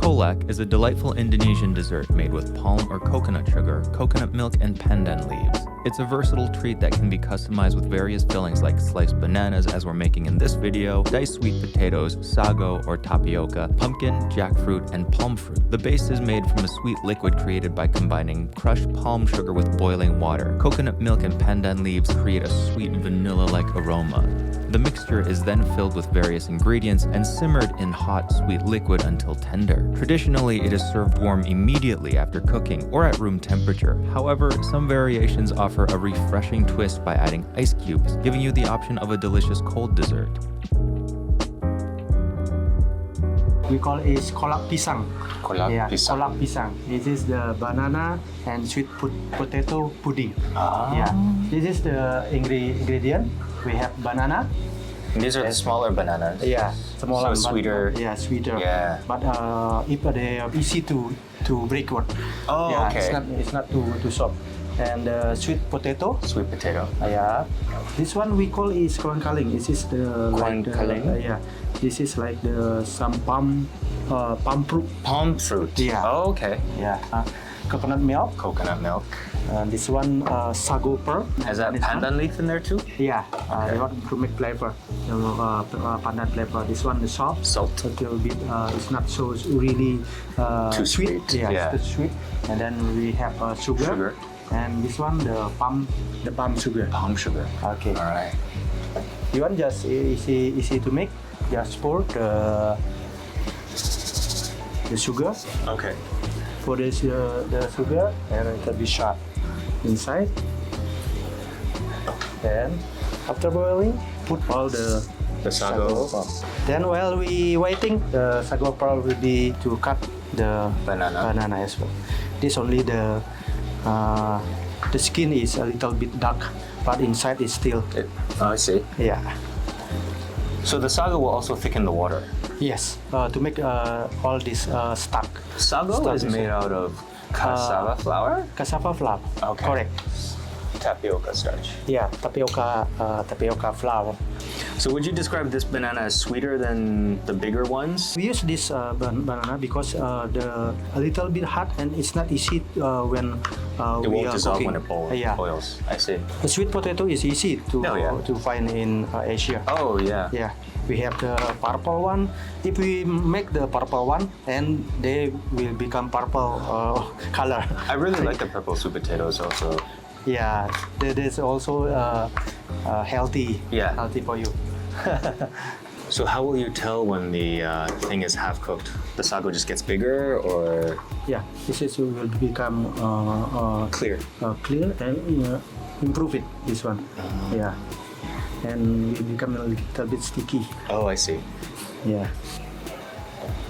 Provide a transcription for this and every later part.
Kolak is a delightful Indonesian dessert made with palm or coconut sugar, coconut milk, and pandan leaves. It's a versatile treat that can be customized with various fillings like sliced bananas, as we're making in this video, diced sweet potatoes, sago or tapioca, pumpkin, jackfruit, and palm fruit. The base is made from a sweet liquid created by combining crushed palm sugar with boiling water. Coconut milk and pandan leaves create a sweet vanilla-like aroma. The mixture is then filled with various ingredients and simmered in hot, sweet liquid until tender. Traditionally, it is served warm immediately after cooking or at room temperature. However, some variations offer a refreshing twist by adding ice cubes, giving you the option of a delicious cold dessert. We call it Kolak Pisang. Kolak Pisang. Kolak Pisang. This is the banana and sweet potato pudding. Yeah. This is the ingredient. We have banana. These are the smaller bananas. Yeah, smaller. So sweeter. Yeah, sweeter. Yeah. But if they are easy to break one. Oh, yeah, okay. It's not too soft. And sweet potato. Sweet potato. Yeah. This one we call is kolang kaling. This is the Kolang kaling? yeah. This is like the some palm fruit. Palm fruit. Yeah. Oh, okay. Yeah. Coconut milk. Coconut milk. This one sago pearl. Has that pandan leaf in there too? Yeah. Okay. They want to make flavor. Pandan flavor. This one the salt. Salt. A little bit. It's not so really Too sweet. Yeah, Yeah. it's too sweet. And then we have sugar. Sugar. And this one the palm sugar. Palm sugar. Okay. All right. You want just easy to make. Just pour the sugar. Okay. For this the sugar and it can be shot inside. Then after boiling, put all the sago. Then while we waiting, the sago pearl will be to cut the Banana. as well. This only the skin is a little bit dark, but inside is still. Oh, I see. Yeah. So the sago will also thicken the water. Yes. To make all this stock. Sago is made out of cassava flour? Cassava flour. Okay. Correct. Tapioca starch. Yeah, tapioca flour. So would you describe this banana as sweeter than the bigger ones? We use this banana because a little bit hot and it's not easy when It we won't are dissolve cooking. when it boils. I see. The sweet potato is easy to find in Asia. Oh, yeah. Yeah, we have the purple one. If we make the purple one, and they will become purple color. I really like the purple sweet potatoes also. Yeah, that is also healthy. Yeah. Healthy for you. So how will you tell when the thing is half cooked? The sago just gets bigger or? Yeah, this will become Clear. clear and improve it. This one. Yeah, and it become a little bit sticky. Oh, I see. Yeah.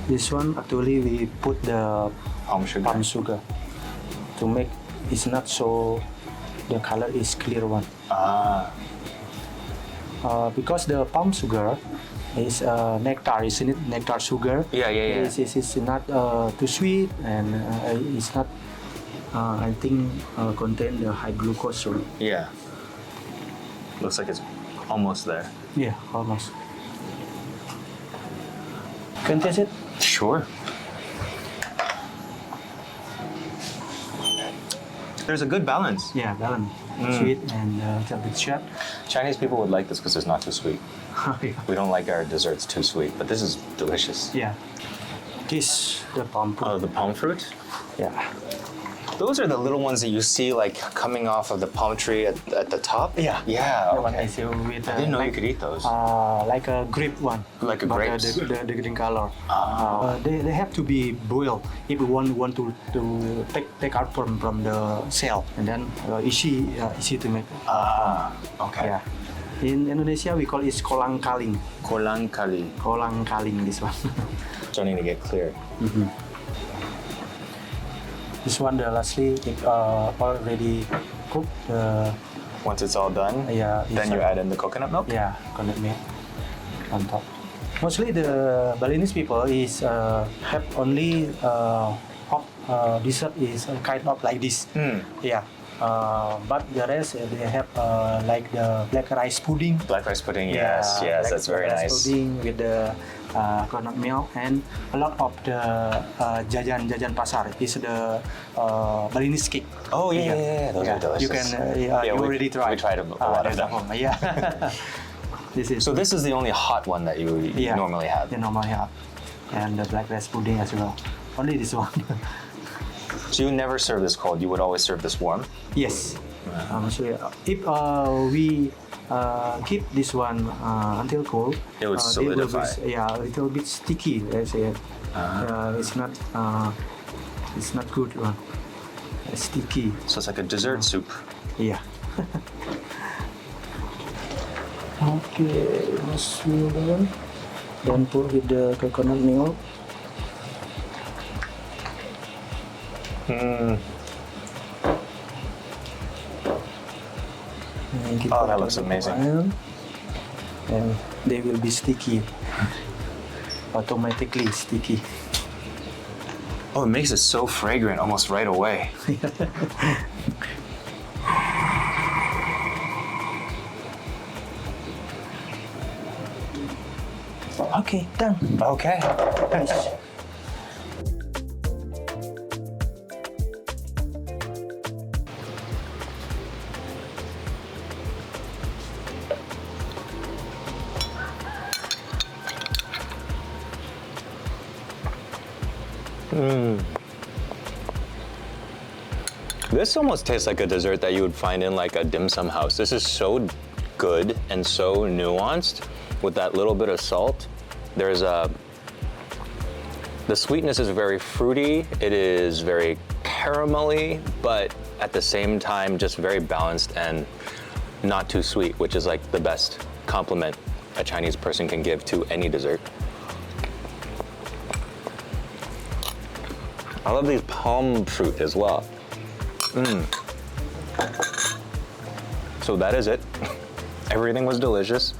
This one actually we put the Palm sugar. palm sugar to make it's not so the color is clear one. Because the palm sugar is nectar, isn't it? Nectar sugar. Yeah. It's not too sweet and it's not. I think contain the high glucose. So. Yeah. Looks like it's almost there. Yeah, almost. Can taste it? Sure. There's a good balance. Yeah, balance. Sweet and a little bit sharp. Chinese people would like this because it's not too sweet. We don't like our desserts too sweet, but this is delicious. Yeah. This the palm fruit. Oh, the palm fruit? Yeah. Those are the little ones that you see like coming off of the palm tree at the top? Yeah. Yeah, The one I okay. see with I didn't know you could eat those. like a grape one. Like a but, grapes? the green color. They have to be boiled if you want to take out from the cell and then easy to make. Okay. Yeah. In Indonesia we call it kolang kaling. Kolang kali. Kolang kaling this one. Starting to get clear. This one the lastly already cooked. Once it's all done, Yeah. then you add in the coconut milk? Yeah, coconut milk on top. Mostly the Balinese people is have only hot dessert is kind of like this. Yeah. But the rest they have like the black rice pudding. Black rice pudding, yes, black that's very rice nice. pudding with the coconut milk, and a lot of the jajan pasar is the Balinese cake. Oh yeah. Those are delicious. You can you already tried. We tried a lot of them. Yeah. So this is the only hot one that you normally have. You normally have, and the black rice pudding as well. Only this one. So you never serve this cold. You would always serve this warm. Yes. So if we keep this one until cold, It would solidify. A little bit sticky. Let's say it's not good one. It's sticky. So it's like a dessert soup. Yeah. Okay, let's move on. Then put with the coconut milk. Oh, that looks amazing. And they will be sticky. Automatically sticky. Oh, it makes it so fragrant almost right away. Okay, done. Okay. Nice. This almost tastes like a dessert that you would find in like a dim sum house. This is so good and so nuanced with that little bit of salt. The sweetness is very fruity. It is very caramelly, but at the same time, just very balanced and not too sweet, which is like the best compliment a Chinese person can give to any dessert. I love these palm fruit as well. So that is it. Everything was delicious.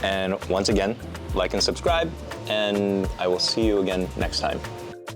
And once again, like and subscribe, and I will see you again next time.